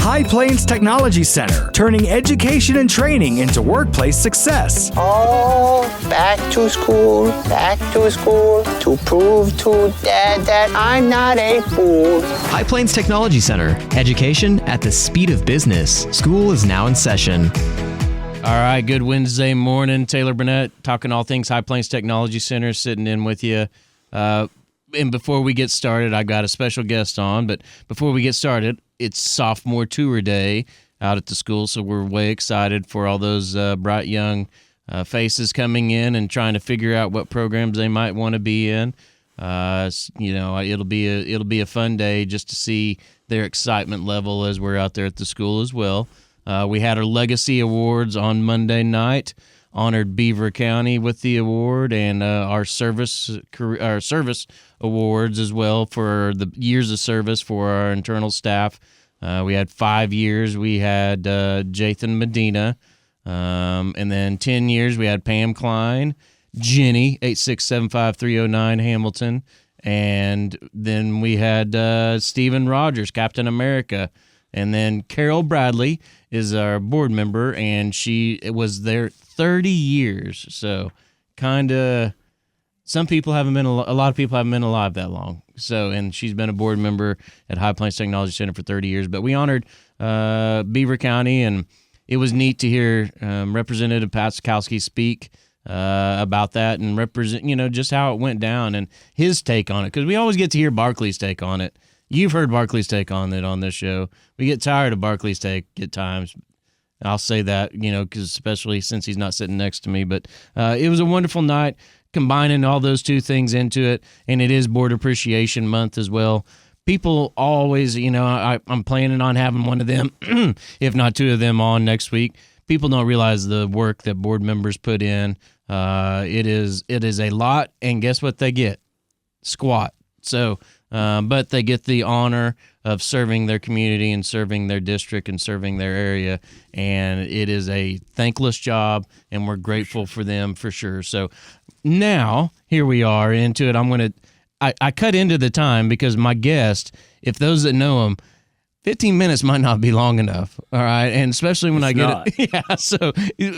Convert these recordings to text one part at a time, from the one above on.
High Plains Technology Center, turning education and training into workplace success. Oh, back to school, to prove to Dad that I'm not a fool. High Plains Technology Center, education at the speed of business. School is now in session. All right, good Wednesday morning. Taylor Burnett talking all things High Plains Technology Center, sitting in with you. And before we get started, I've got a special guest on. But before we get started, it's sophomore tour day out at the school, so we're way excited for all those bright young faces coming in and trying to figure out what programs they might want to be in. It'll be a fun day just to see their excitement level as we're out there at the school as well. We had our Legacy Awards on Monday night, honored Beaver County with the award, and our service awards as well for the years of service for our internal staff. We had 5 years. We had Jathan Medina, and then 10 years we had Pam Klein, Jenny 8675309 Hamilton, and then we had Stephen Rogers, Captain America. And then Carol Bradley is our board member, and she was there 30 years. So kind of a lot of people haven't been alive that long. So, and she's been a board member at High Plains Technology Center for 30 years. But we honored Beaver County, and it was neat to hear Representative Pat Sikowski speak about that and represent, just how it went down and his take on it. Because we always get to hear Barkley's take on it. You've heard Barkley's take on it on this show. We get tired of Barkley's take at times. I'll say that, because especially since he's not sitting next to me. But it was a wonderful night, combining all those two things into it. And it is Board Appreciation Month as well. People always, I'm planning on having one of them, if not two of them, on next week. People don't realize the work that board members put in. It is a lot. And guess what they get? Squat. So... but they get the honor of serving their community and serving their district and serving their area, and it is a thankless job, and we're grateful for them for sure. So now, here we are into it. I cut into the time because my guest, if those that know him, 15 minutes might not be long enough, all right? And especially when Yeah, so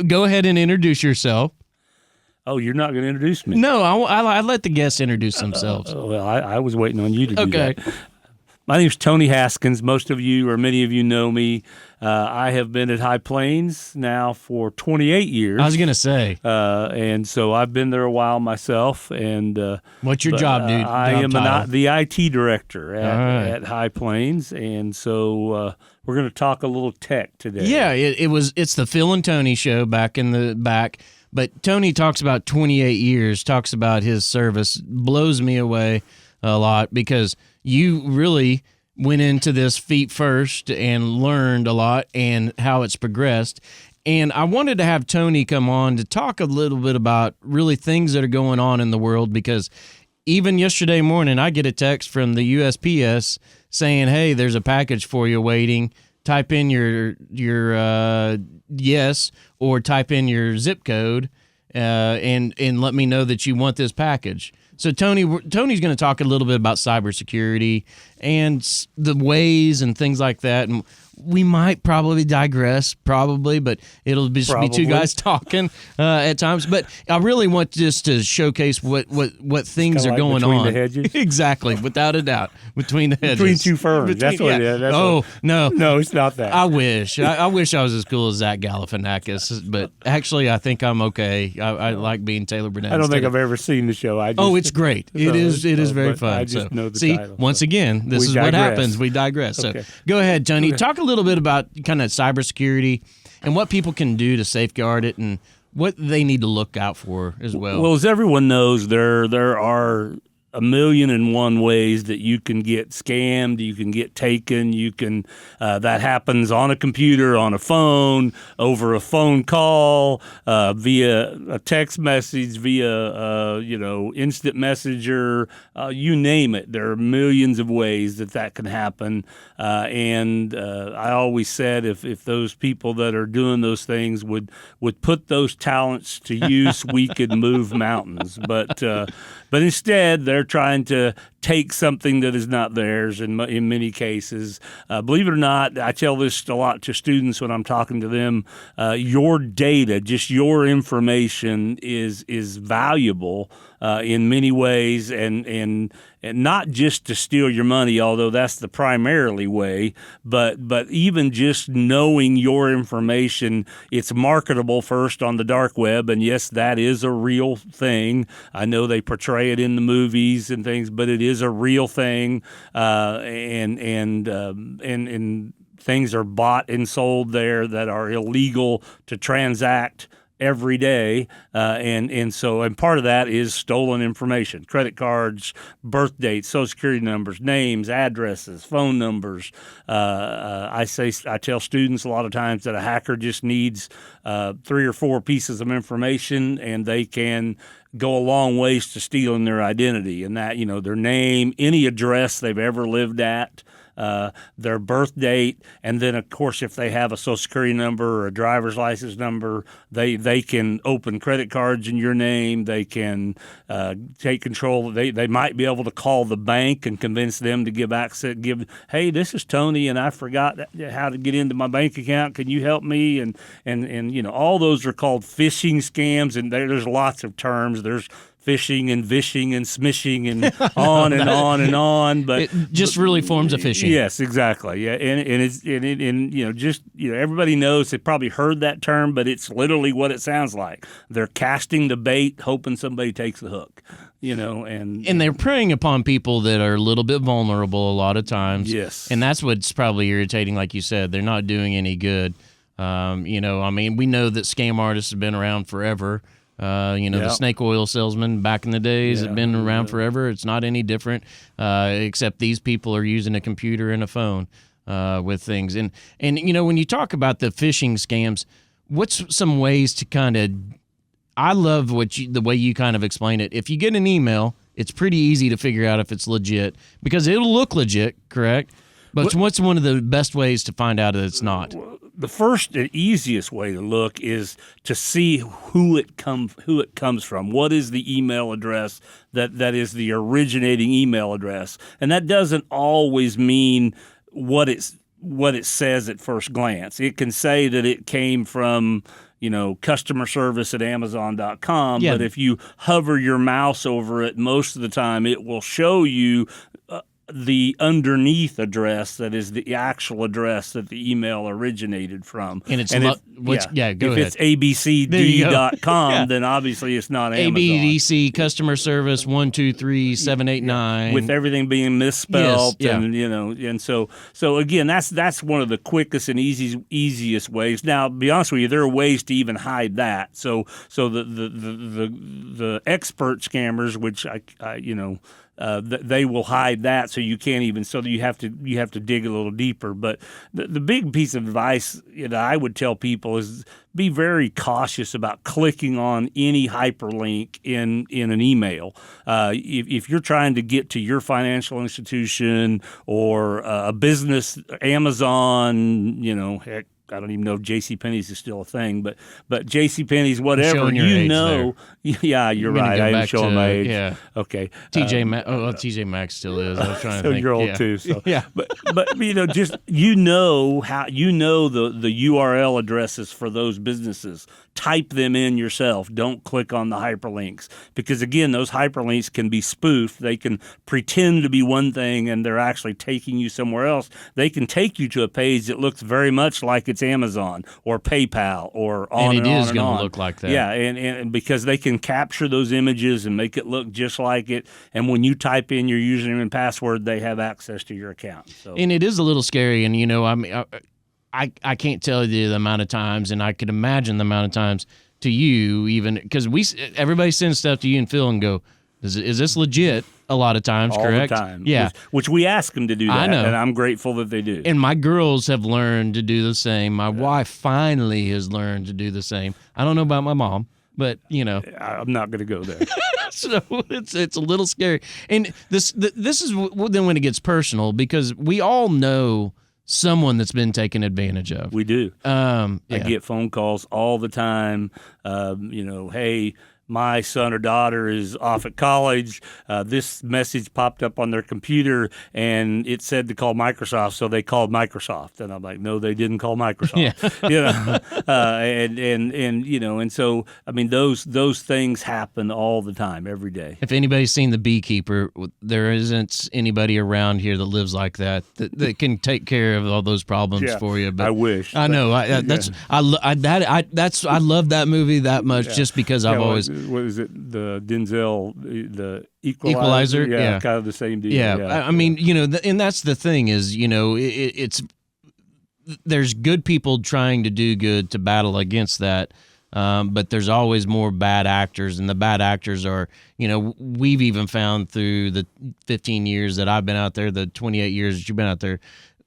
go ahead and introduce yourself. Oh, you're not going to introduce me? No, I let the guests introduce themselves. Well, I was waiting on you to do that. My name's Tony Haskins. Most of you, or many of you, know me. I have been at High Plains now for 28 years. I was going to say. And so I've been there a while myself. And what's your job, dude? I am the IT director at High Plains. And so we're going to talk a little tech today. Yeah, it's the Phil and Tony show back in the back. But Tony talks about 28 years, talks about his service, blows me away a lot because you really went into this feet first and learned a lot and how it's progressed. And I wanted to have Tony come on to talk a little bit about really things that are going on in the world, because even yesterday morning I get a text from the USPS saying, hey, there's a package for you waiting. Type in your yes, or type in your zip code, and let me know that you want this package. So Tony's going to talk a little bit about cybersecurity and the ways and things like that. And we might probably digress, but it'll just be two guys talking at times. But I really want just to showcase what things are going on. Between the hedges? Exactly, without a doubt. Between the hedges. Between two ferns. That's what it is. No, it's not that. I wish I was as cool as Zach Galifianakis, but actually I think I'm okay. I like being Taylor Burnett. I don't think I've ever seen the show. It's great. It is very fun. I just know the title. Once again, this is what happens. We digress. Okay. So go ahead, Tony. Talk a little bit about kind of cybersecurity and what people can do to safeguard it and what they need to look out for as well. Well, as everyone knows, there are a million and one ways that you can get scammed, you can get taken, you can that happens on a computer, on a phone, over a phone call, via a text message, via instant messenger, you name it. There are millions of ways that can happen, and I always said if those people that are doing those things would put those talents to use, we could move mountains. But instead, they're trying to take something that is not theirs in many cases. Believe it or not, I tell this a lot to students when I'm talking to them. Your data, just your information, is valuable in many ways, and not just to steal your money, although that's the primarily way, but even just knowing your information, it's marketable first on the dark web, and yes, that is a real thing. I know they portray it in the movies and things, but it is a real thing, and things are bought and sold there that are illegal to transact every day, and part of that is stolen information: credit cards, birth dates, social security numbers, names, addresses, phone numbers. I tell students a lot of times that a hacker just needs 3 or 4 pieces of information, and they can go a long ways to stealing their identity, and that, their name, any address they've ever lived at, their birth date, and then, of course, if they have a social security number or a driver's license number, they can open credit cards in your name. They can take control. They might be able to call the bank and convince them to give access. Hey, this is Tony, and I forgot how to get into my bank account. Can you help me? And all those are called phishing scams, and there's lots of terms. There's phishing and vishing and smishing and on and on and on, but it just really forms of phishing. Yes, exactly. Yeah, everybody knows. They probably heard that term, but it's literally what it sounds like. They're casting the bait, hoping somebody takes the hook. And they're preying upon people that are a little bit vulnerable a lot of times. Yes, and that's what's probably irritating. Like you said, they're not doing any good. We know that scam artists have been around forever. The snake oil salesman back in the days have been around forever. It's not any different, except these people are using a computer and a phone with things. And when you talk about the phishing scams, what's some ways to kind of – I love the way you kind of explain it. If you get an email, it's pretty easy to figure out if it's legit because it'll look legit, correct? But what's one of the best ways to find out that it's not? The first and easiest way to look is to see who it comes from. What is the email address that is the originating email address? And that doesn't always mean what it says at first glance. It can say that it came from customer service at Amazon.com, but if you hover your mouse over it, most of the time it will show you the underneath address that is the actual address that the email originated from. And it's go ahead. If it's abcd.com, then obviously it's not Amazon. ABDC customer service 123789 with everything being misspelled. Yes, and so again, that's one of the quickest and easiest ways. Now, to be honest with you, there are ways to even hide that. So the expert scammers, which they will hide that, so you can't even. So you have to dig a little deeper. But the big piece of advice that I would tell people is be very cautious about clicking on any hyperlink in an email. If you're trying to get to your financial institution or a business, Amazon, heck, I don't even know if JCPenney's is still a thing, but JCPenney's, whatever, yeah, you're right. I am showing my age. Yeah. Okay. TJ Maxx still is. I was trying to think. You're old too. So. Yeah. But just the URL addresses for those businesses. Type them in yourself. Don't click on the hyperlinks because, again, those hyperlinks can be spoofed. They can pretend to be one thing and they're actually taking you somewhere else. They can take you to a page that looks very much like it's Amazon or PayPal or on and on and on. And it is going to look like that. Yeah, and because they can capture those images and make it look just like it. And when you type in your username and password, they have access to your account. So. And it is a little scary. And, I can't tell you the amount of times, and I could imagine the amount of times to you, even because everybody sends stuff to you and Phil and go, is this legit? A lot of times, correct? All the time. Yeah. Which we ask them to do that, I know. And I'm grateful that they do. And my girls have learned to do the same. My wife finally has learned to do the same. I don't know about my mom, but, I'm not going to go there. So it's a little scary. And this is then when it gets personal because we all know someone that's been taken advantage of. We do. I get phone calls all the time. Hey, my son or daughter is off at college. This message popped up on their computer, and it said to call Microsoft, so they called Microsoft. And I'm like, no, they didn't call Microsoft. You know, and so I mean, those things happen all the time, every day. If anybody's seen The Beekeeper, there isn't anybody around here that lives like that can take care of all those problems for you. But I wish. I know. I love that movie that much just because I've always. What is it? The Denzel, the Equalizer? Yeah, kind of the same deal. Yeah. I mean, you know, and that's the thing is, you know, it's there's good people trying to do good to battle against that. But there's always more bad actors, and the bad actors are, you know, we've even found through the 15 years that I've been out there, the 28 years that you've been out there,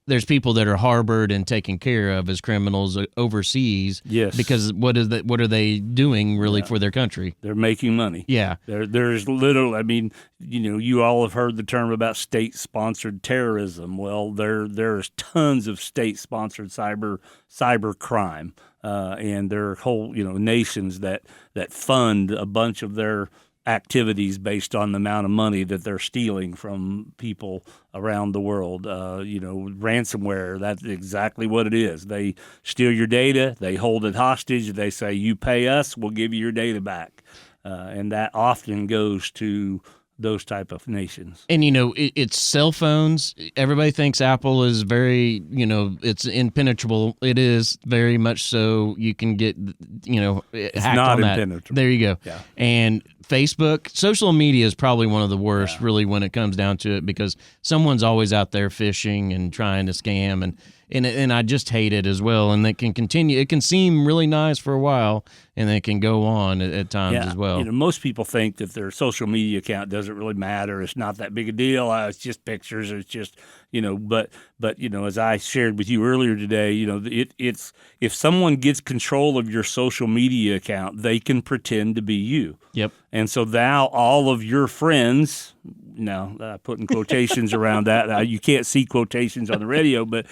there's people that are harbored and taken care of as criminals overseas. Yes. Because what are they doing really for their country? They're making money. Yeah. There's little, I mean, you know, you all have heard the term about state-sponsored terrorism. Well, there's tons of state-sponsored cyber crime. And there are whole, you know, nations that fund a bunch of their activities based on the amount of money that they're stealing from people around the world. You know, ransomware, that's exactly what it is. They steal your data, they hold it hostage, they say, you pay us, we'll give you your data back. And that often goes to those type of nations. And, you know, it's cell phones. Everybody thinks Apple is very, you know, it's impenetrable. It is very much so. You can get, you know, hacked not on that. impenetrable. There you go. Yeah. And Facebook, social media is probably one of the worst, really, when it comes down to it, because someone's always out there phishing and trying to scam, and I just hate it as well. And it can continue. It can seem really nice for a while, and it can go on at times as well. You know, most people think that their social media account doesn't really matter. It's not that big a deal. It's just pictures. It's just, you know, but you know, as I shared with you earlier today, you know, it's if someone gets control of your social media account, they can pretend to be you. Yep. And so now all of your friends, now putting quotations around that, you can't see quotations on the radio, but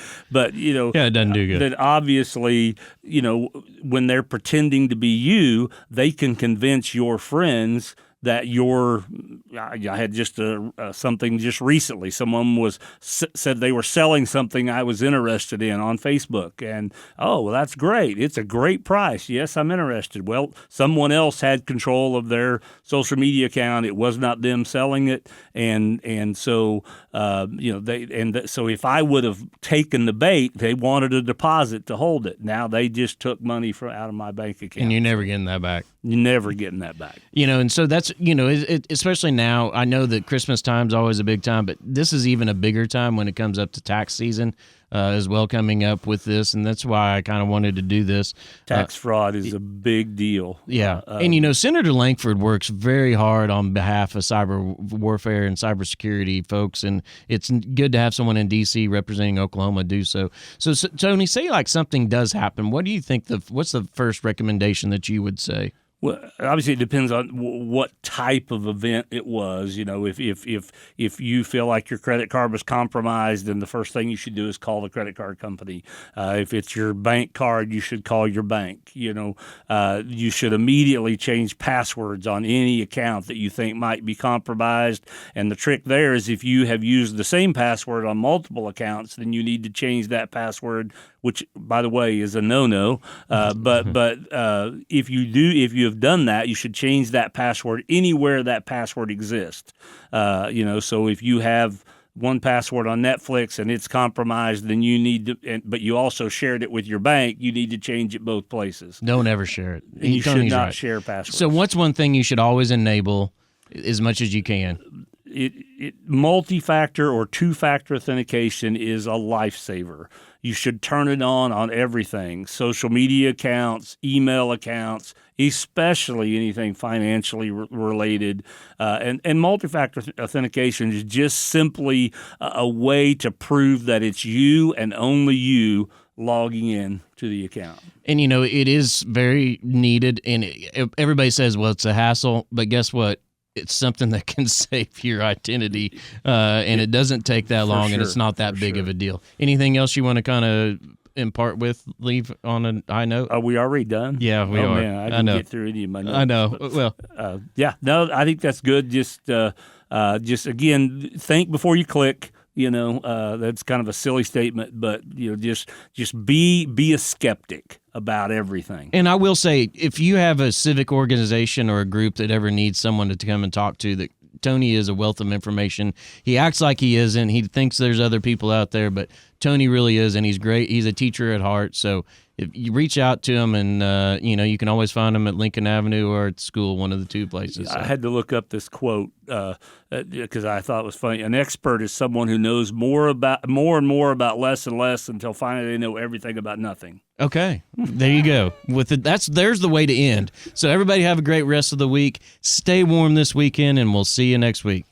you know, yeah, it doesn't do good. That obviously, you know, when they're pretending to be you, they can convince your friends that I had just something just recently. Someone said they were selling something I was interested in on Facebook, and well, that's great. It's a great price. Yes, I'm interested. Well, someone else had control of their social media account. It was not them selling it, and so you know so if I would have taken the bait, they wanted a deposit to hold it. Now they just took money out of my bank account, and you're never getting that back. You're never getting that back. You know, and so that's, you know, especially now, I know that Christmas time is always a big time, but this is even a bigger time when it comes up to tax season as well, coming up with this, and that's why I kind of wanted to do this. Tax fraud is a big deal. Yeah, and, you know, Senator Langford works very hard on behalf of cyber warfare and cybersecurity folks, and it's good to have someone in D.C. representing Oklahoma do so. So, Tony, say like something does happen, what do you think what's the first recommendation that you would say? Well, obviously, it depends on what type of event it was. You know, if you feel like your credit card was compromised, then the first thing you should do is call the credit card company. If it's your bank card, you should call your bank. You know, you should immediately change passwords on any account that you think might be compromised. And the trick there is if you have used the same password on multiple accounts, then you need to change that password, which, by the way, is a no-no. But if you have done that, you should change that password anywhere that password exists. You know, so if you have one password on Netflix and it's compromised, then you need to, but you also shared it with your bank, you need to change it both places. Don't ever share it. And you should not share passwords. So what's one thing you should always enable as much as you can? Multi-factor or two-factor authentication is a lifesaver. You should turn it on everything, social media accounts, email accounts, especially anything financially related. And multi-factor authentication is just simply a way to prove that it's you and only you logging in to the account. And, you know, it is very needed, and everybody says, well, it's a hassle, but guess what? It's something that can save your identity, and it doesn't take that long, and it's not that big of a deal. Anything else you want to kind of impart with leave on a high note? Are we already done? Yeah, we are. Man, I didn't get through any of my notes. I know. Well, yeah, no, I think that's good. Just again, think before you click. That's kind of a silly statement, but just be a skeptic about everything. and I will say, if you have a civic organization or a group that ever needs someone to come and talk to, that Tony is a wealth of information. He acts like he isn't. He thinks there's other people out there, but Tony really is, and he's great. He's a teacher at heart. So if you reach out to him, and you can always find him at Lincoln Avenue or at school, one of the two places. So. I had to look up this quote because I thought it was funny. An expert is someone who knows more and more about less and less until finally they know everything about nothing. Okay, there you go. There's the way to end. So everybody have a great rest of the week. Stay warm this weekend, and we'll see you next week.